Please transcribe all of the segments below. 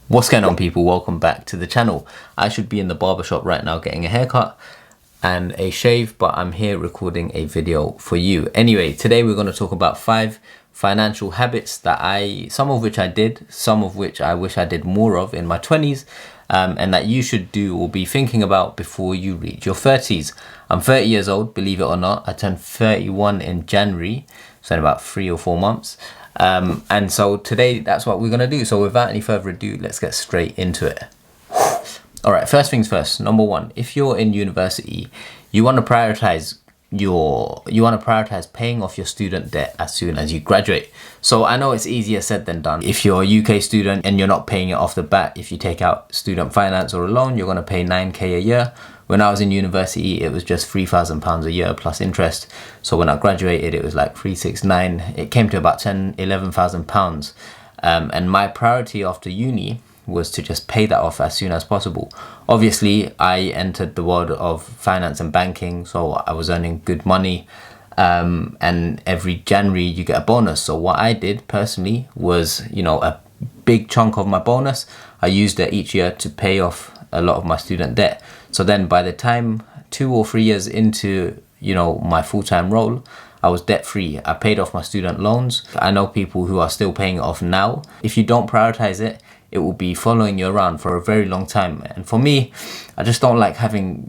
What's going on, people? Welcome back to the channel. I should be in the barbershop right now getting a haircut and a shave, but I'm here recording a video for you. Anyway, today we're going to talk about 5 financial habits that some of which I did, some of which I wish I did more of in my 20s, and that you should do or be thinking about before you reach your 30s. I'm 30 years old, believe it or not. I turned 31 in January, so in about 3 or 4 months. And so today that's what we're going to do. So without any further ado, let's get straight into it. All right, first things first. Number 1, if you're in university, you want to prioritize paying off your student debt as soon as you graduate. So I know it's easier said than done. If you're a UK student and you're not paying it off the bat, if you take out student finance or a loan, you're going to pay 9k a year. When I was in university, it was just £3,000 a year plus interest. So when I graduated, it was like 369. It came to about £11,000. And my priority after uni was to just pay that off as soon as possible. Obviously, I entered the world of finance and banking, so I was earning good money. And every January you get a bonus. So what I did personally was, a big chunk of my bonus, I used it each year to pay off a lot of my student debt. So then by the time 2 or 3 years into, my full-time role, I was debt-free. I paid off my student loans. I know people who are still paying it off now. If you don't prioritize it, it will be following you around for a very long time. And for me, I just don't like having,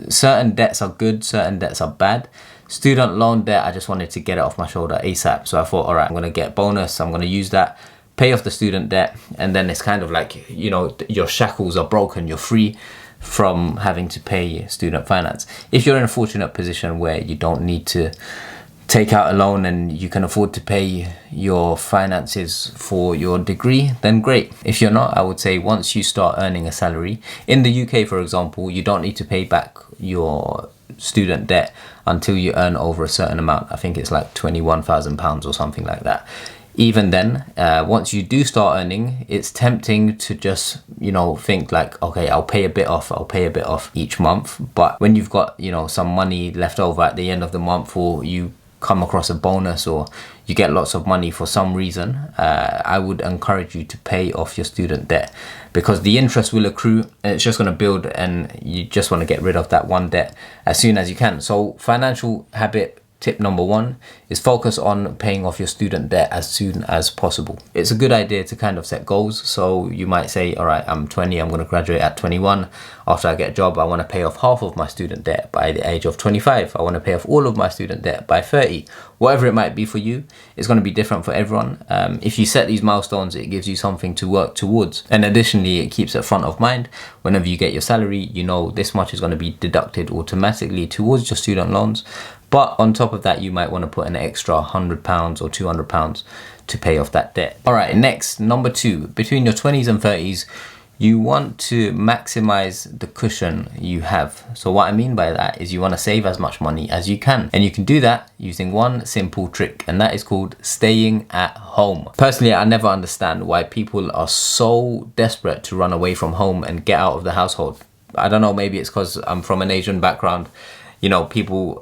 certain debts are good, certain debts are bad. Student loan debt, I just wanted to get it off my shoulder ASAP. So I thought, all right, I'm going to get bonus. I'm going to use that, pay off the student debt. And then it's kind of like, your shackles are broken. You're free from having to pay student finance. If you're in a fortunate position where you don't need to take out a loan and you can afford to pay your finances for your degree, then great. If you're not, I would say once you start earning a salary, in the UK, for example, you don't need to pay back your student debt until you earn over a certain amount. I think it's like £21,000 or something like that. Even then, once you do start earning, it's tempting to just, think like, okay, I'll pay a bit off each month. But when you've got, some money left over at the end of the month, or you come across a bonus or you get lots of money for some reason, I would encourage you to pay off your student debt, because the interest will accrue and it's just going to build, and you just want to get rid of that one debt as soon as you can. So financial habit tip number 1 is focus on paying off your student debt as soon as possible. It's a good idea to kind of set goals. So you might say, all right, I'm 20, I'm going to graduate at 21. After I get a job, I want to pay off half of my student debt by the age of 25. I want to pay off all of my student debt by 30. Whatever it might be for you, it's going to be different for everyone. If you set these milestones, it gives you something to work towards. And additionally, it keeps it front of mind. Whenever you get your salary, this much is going to be deducted automatically towards your student loans. But on top of that, you might want to put an extra £100 or £200 to pay off that debt. All right, next, number 2, between your 20s and 30s, you want to maximize the cushion you have. So what I mean by that is you want to save as much money as you can. And you can do that using one simple trick, and that is called staying at home. Personally, I never understand why people are so desperate to run away from home and get out of the household. I don't know, maybe it's because I'm from an Asian background. People,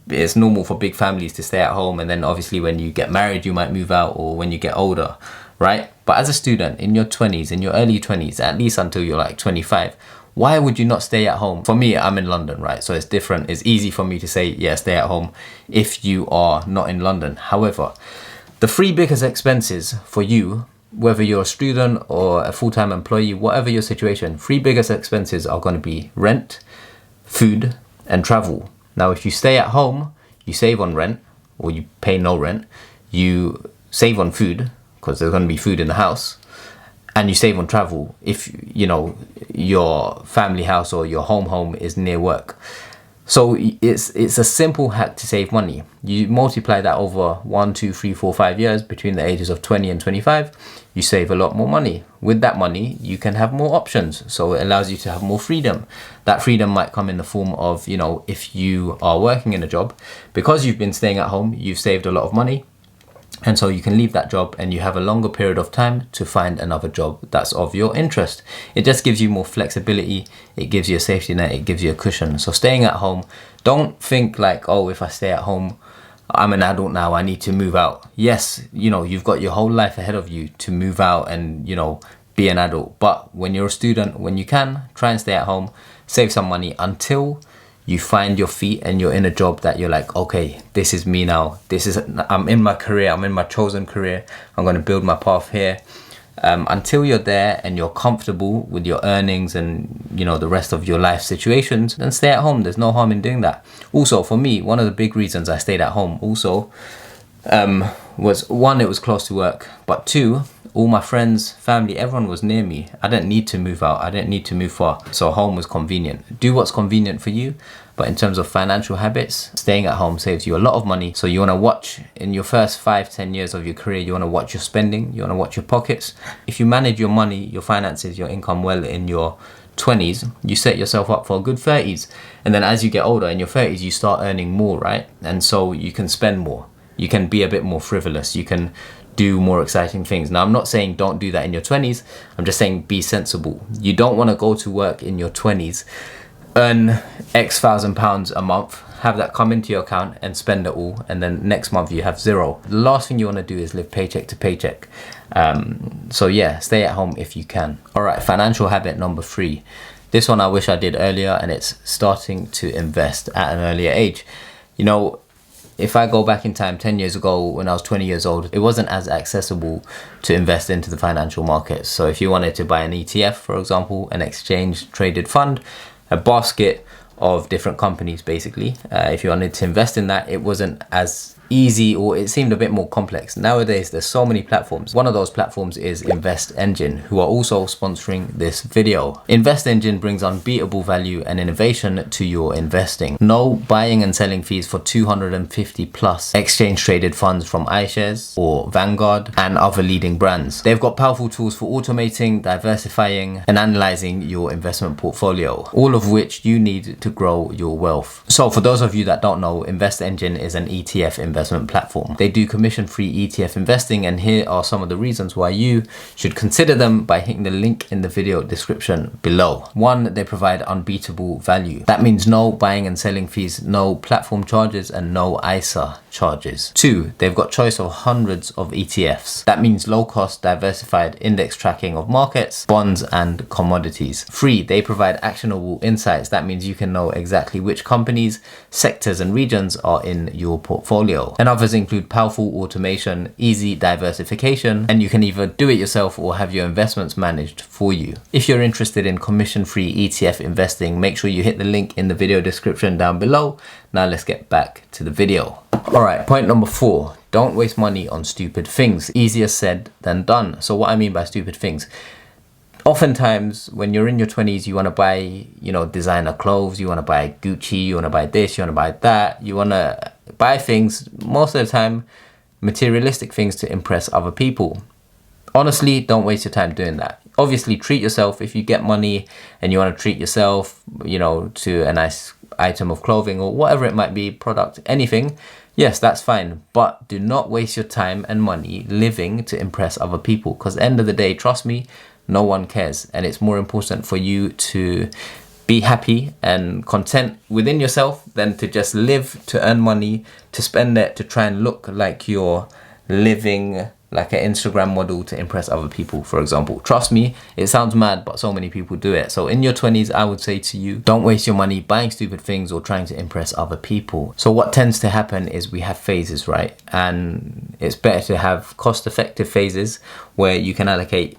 it's normal for big families to stay at home, and then obviously when you get married, you might move out, or when you get older, right? But as a student in your 20s, in your early 20s, at least until you're like 25, why would you not stay at home? For me, I'm in London, right? So it's different. It's easy for me to say, yeah, stay at home if you are not in London. However, the 3 biggest expenses for you, whether you're a student or a full-time employee, whatever your situation, 3 biggest expenses are going to be rent, food, and travel. Now, if you stay at home, you save on rent, or you pay no rent. You save on food, because there's going to be food in the house, and you save on travel if your family house or your home is near work. So it's a simple hack to save money. You multiply that over 1, 2, 3, 4, 5 years between the ages of 20 and 25, you save a lot more money. With that money, you can have more options. So it allows you to have more freedom. That freedom might come in the form of, if you are working in a job, because you've been staying at home, you've saved a lot of money. And so you can leave that job and you have a longer period of time to find another job that's of your interest. It just gives you more flexibility. It gives you a safety net. It gives you a cushion. So staying at home, don't think like, oh, if I stay at home, I'm an adult now, I need to move out. Yes, you've got your whole life ahead of you to move out and, be an adult. But when you're a student, when you can, try and stay at home, save some money until you find your feet and you're in a job that you're like, okay, this is me now. I'm in my career, I'm in my chosen career. I'm gonna build my path here. Until you're there and you're comfortable with your earnings and the rest of your life situations, then stay at home. There's no harm in doing that. Also, for me, one of the big reasons I stayed at home also was, one, it was close to work, but two, all my friends, family, everyone was near me. I didn't need to move out. I didn't need to move far. So home was convenient. Do what's convenient for you. But in terms of financial habits, staying at home saves you a lot of money. So you want to watch, in your first 5-10 years of your career, you want to watch your spending, you want to watch your pockets. If you manage your money, your finances, your income well in your 20s, you set yourself up for a good 30s. And then as you get older, in your 30s, you start earning more, right? And so you can spend more. You can be a bit more frivolous. You can do more exciting things. Now, I'm not saying don't do that in your 20s. I'm just saying be sensible. You don't want to go to work in your 20s, earn X thousand pounds a month, have that come into your account and spend it all, and then next month you have zero. The last thing you want to do is live paycheck to paycheck. So yeah, stay at home if you can. All right, financial habit number 3. This one I wish I did earlier, and it's starting to invest at an earlier age. If I go back in time 10 years ago when I was 20 years old, it wasn't as accessible to invest into the financial markets. So if you wanted to buy an ETF, for example, an exchange traded fund, a basket of different companies basically, if you wanted to invest in that, it wasn't as easy, or it seemed a bit more complex. Nowadays there's so many platforms. One of those platforms is Invest Engine, who are also sponsoring this video. Invest Engine brings unbeatable value and innovation to your investing. No buying and selling fees for 250 plus exchange traded funds from iShares or Vanguard and other leading brands. They've got powerful tools for automating, diversifying and analyzing your investment portfolio, all of which you need to grow your wealth. So for those of you that don't know, Invest Engine is an ETF investment platform. They do commission-free ETF investing, and here are some of the reasons why you should consider them by hitting the link in the video description below. 1, they provide unbeatable value. That means no buying and selling fees, no platform charges, and no ISA charges. 2, they've got choice of hundreds of ETFs. That means low cost, diversified index tracking of markets, bonds, and commodities. 3, they provide actionable insights. That means you can know exactly which companies, sectors, and regions are in your portfolio. And others include powerful automation, easy diversification, and you can either do it yourself or have your investments managed for you. If you're interested in commission-free ETF investing, make sure you hit the link in the video description down below. Now let's get back to the video. All right, point number 4, don't waste money on stupid things. Easier said than done. So what I mean by stupid things, oftentimes when you're in your 20s, you want to buy, designer clothes, you want to buy Gucci, you want to buy this, you want to buy that, you want to buy things, most of the time, materialistic things to impress other people. Honestly, don't waste your time doing that. Obviously, treat yourself. If you get money and you want to treat yourself, to a nice item of clothing or whatever it might be, product, anything, yes, that's fine. But do not waste your time and money living to impress other people, because at the end of the day, trust me, no one cares. And it's more important for you to be happy and content within yourself than to just live to earn money, to spend it, to try and look like you're living like an Instagram model to impress other people, for example. Trust me, it sounds mad, but so many people do it. So in your 20s, I would say to you, don't waste your money buying stupid things or trying to impress other people. So what tends to happen is we have phases, right? And it's better to have cost-effective phases where you can allocate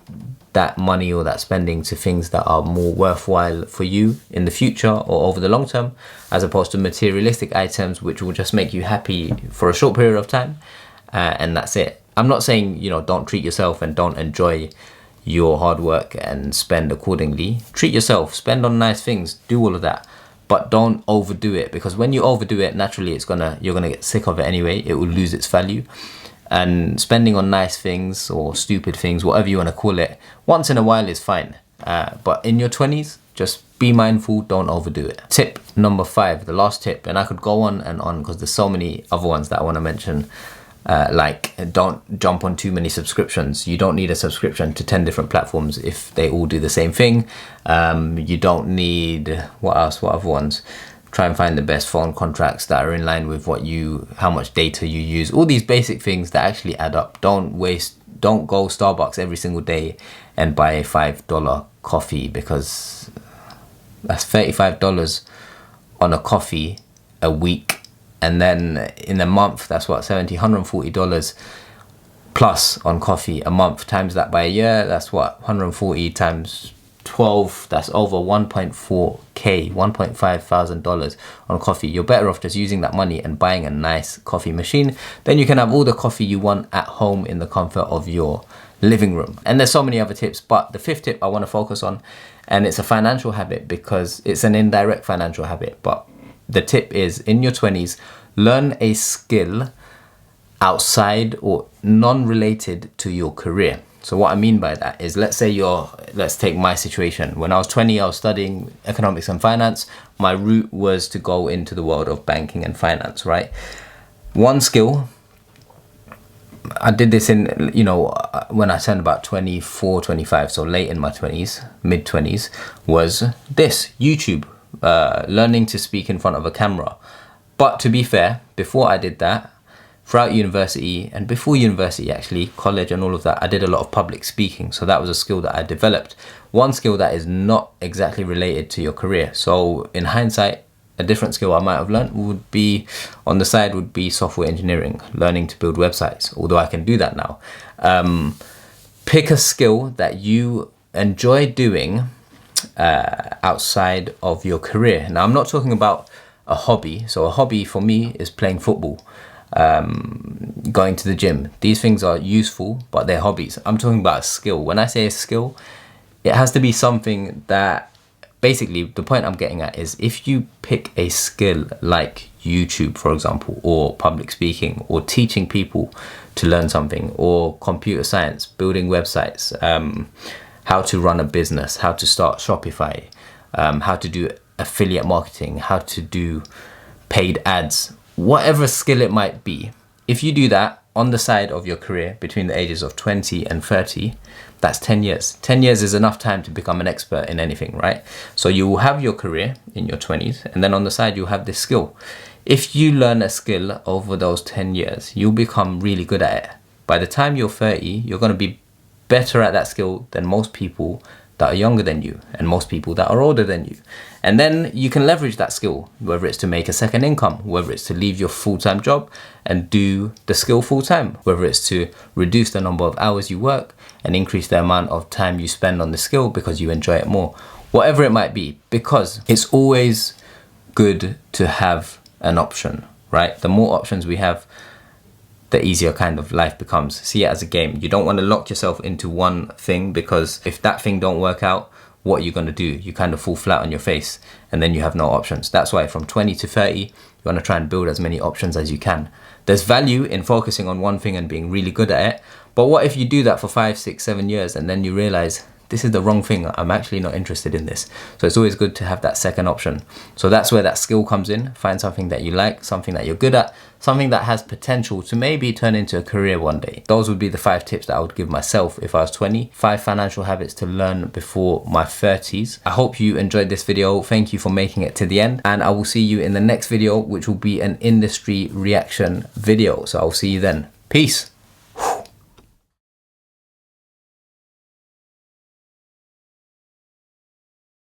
that money or that spending to things that are more worthwhile for you in the future or over the long term, as opposed to materialistic items which will just make you happy for a short period of time, and that's it. I'm not saying don't treat yourself and don't enjoy your hard work and spend accordingly. Treat yourself, spend on nice things, do all of that, but don't overdo it, because when you overdo it, naturally you're gonna get sick of it anyway. It will lose its value. And spending on nice things or stupid things, whatever you want to call it, once in a while is fine. But in your 20s, just be mindful, don't overdo it. Tip number 5, the last tip, and I could go on and on because there's so many other ones that I want to mention. Like, don't jump on too many subscriptions. You don't need a subscription to 10 different platforms if they all do the same thing. You don't need, what else, what other ones? Try and find the best phone contracts that are in line with how much data you use. All these basic things that actually add up. Don't waste Don't go Starbucks every single day and buy a $5 coffee, because that's $35 on a coffee a week. And then in a month, that's what, $140 plus on coffee a month. Times that by a year, that's what, 140 times 12, that's over 1.4k, $1,500 on coffee. You're better off just using that money and buying a nice coffee machine. Then you can have all the coffee you want at home in the comfort of your living room. And there's so many other tips, but the fifth tip I want to focus on, and it's a financial habit because it's an indirect financial habit, but the tip is, in your 20s, learn a skill outside or non-related to your career. So what I mean by that is, let's take my situation. When I was 20, I was studying economics and finance. My route was to go into the world of banking and finance, right? One skill, I did this in, when I turned about 24, 25, so late in my 20s, mid 20s, was this, YouTube, learning to speak in front of a camera. But to be fair, before I did that, throughout university and before university actually, college and all of that, I did a lot of public speaking. So that was a skill that I developed. One skill that is not exactly related to your career. So in hindsight, a different skill I might have learned would be, on the side, would be software engineering, learning to build websites, although I can do that now. Pick a skill that you enjoy doing outside of your career. Now, I'm not talking about a hobby. So a hobby for me is playing football, going to the gym. These things are useful, but they're hobbies. I'm talking about a skill. When I say a skill, it has to be something that, basically the point I'm getting at is, if you pick a skill like YouTube, for example, or public speaking, or teaching people to learn something, or computer science, building websites, how to run a business, how to start Shopify, how to do affiliate marketing, how to do paid ads, whatever skill it might be, if you do that on the side of your career between the ages of 20 and 30, that's 10 years. 10 years is enough time to become an expert in anything, right? So you will have your career in your 20s, and then on the side, you'll have this skill. If you learn a skill over those 10 years, you'll become really good at it. By the time you're 30, you're going to be better at that skill than most people that are younger than you and most people that are older than you. And then you can leverage that skill, whether it's to make a second income, whether it's to leave your full-time job and do the skill full-time, whether it's to reduce the number of hours you work and increase the amount of time you spend on the skill because you enjoy it more. Whatever it might be, because it's always good to have an option, right? The more options we have, the easier kind of life becomes. See it as a game. You don't want to lock yourself into one thing, because if that thing don't work out, what are you going to do? You kind of fall flat on your face and then you have no options. That's why from 20 to 30, you want to try and build as many options as you can. There's value in focusing on one thing and being really good at it. But what if you do that for 5, 6, 7 years and then you realize, this is the wrong thing, I'm actually not interested in this. So it's always good to have that second option. So that's where that skill comes in. Find something that you like, something that you're good at, something that has potential to maybe turn into a career one day. Those would be the 5 tips that I would give myself if I was 20. 5 financial habits to learn before my 30s. I hope you enjoyed this video. Thank you for making it to the end. And I will see you in the next video, which will be an industry reaction video. So I'll see you then. Peace.